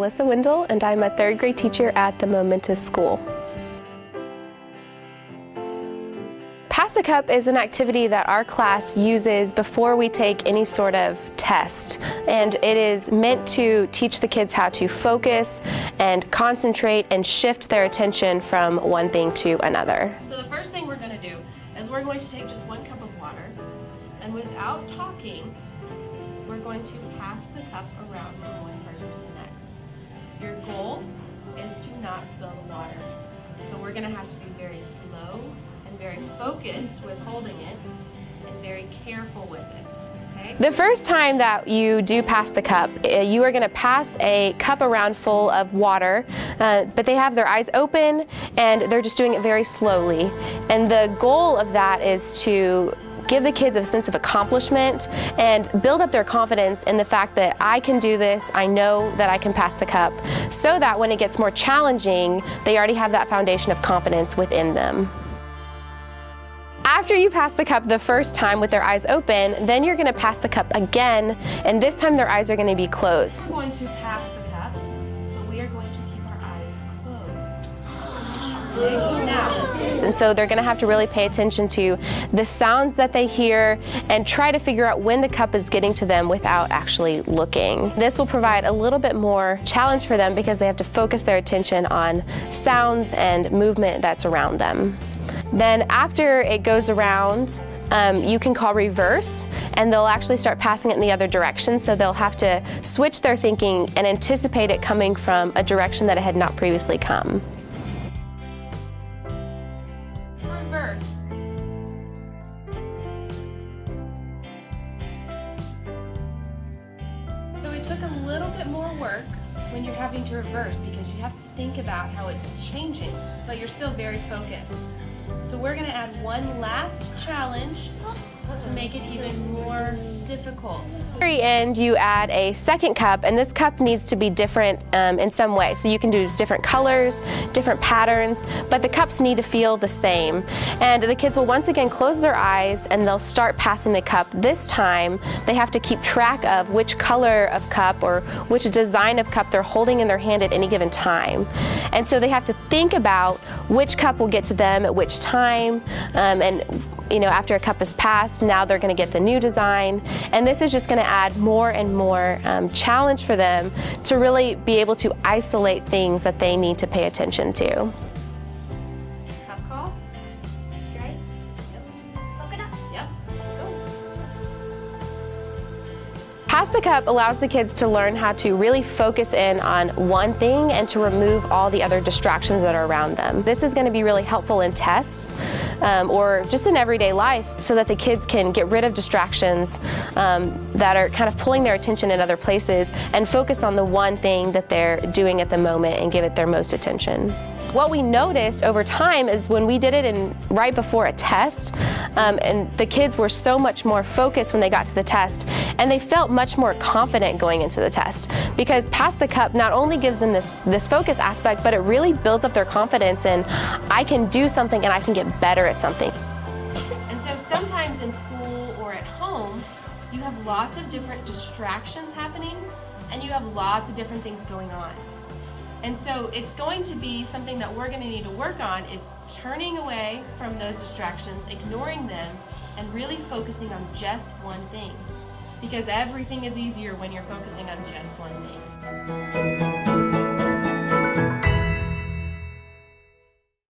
Alyssa Wendell, and I'm a third grade teacher at the Momentous School. Pass the Cup is an activity that our class uses before we take any sort of test, and it is meant to teach the kids how to focus and concentrate and shift their attention from one thing to another. So the first thing we're going to do is we're going to take just 1 cup of water, and without talking, we're going to pass the cup around from one person to the next. Your goal is to not spill the water. So we're going to have to be very slow and very focused with holding it and very careful with it. Okay? The first time that you do pass the cup, you are going to pass a cup around full of water, but they have their eyes open and they're just doing it very slowly. And the goal of that is to give the kids a sense of accomplishment and build up their confidence in the fact that I can do this, I know that I can pass the cup, so that when it gets more challenging, they already have that foundation of confidence within them. After you pass the cup the first time with their eyes open, then you're going to pass the cup again, and this time their eyes are going to be closed. We're going to pass the cup, but we are going to keep our eyes closed. Okay, now. And so they're going to have to really pay attention to the sounds that they hear and try to figure out when the cup is getting to them without actually looking. This will provide a little bit more challenge for them because they have to focus their attention on sounds and movement that's around them. Then after it goes around, you can call reverse, and they'll actually start passing it in the other direction, so they'll have to switch their thinking and anticipate it coming from a direction that it had not previously come. Reverse. So it took a little bit more work when you're having to reverse because you have to think about how it's changing, but you're still very focused. So we're going to add one last challenge to make it even more difficult. At the very end, you add a second cup, and this cup needs to be different in some way. So you can do different colors, different patterns, but the cups need to feel the same. And the kids will once again close their eyes and they'll start passing the cup. This time, they have to keep track of which color of cup or which design of cup they're holding in their hand at any given time. And so they have to think about which cup will get to them at which time, and after a cup is passed, now they're going to get the new design, and this is just going to add more and more challenge for them to really be able to isolate things that they need to pay attention to. Cup call. You ready? Yep. Open up. Yep. Go. Pass the Cup allows the kids to learn how to really focus in on one thing and to remove all the other distractions that are around them. This is going to be really helpful in tests or just in everyday life so that the kids can get rid of distractions that are kind of pulling their attention in other places and focus on the one thing that they're doing at the moment and give it their most attention. What we noticed over time is when we did it right before a test, and the kids were so much more focused when they got to the test, and they felt much more confident going into the test, because Pass the Cup not only gives them this focus aspect, but it really builds up their confidence in, I can do something and I can get better at something. And so sometimes in school or at home, you have lots of different distractions happening, and you have lots of different things going on. And so it's going to be something that we're going to need to work on is turning away from those distractions, ignoring them, and really focusing on just one thing. Because everything is easier when you're focusing on just one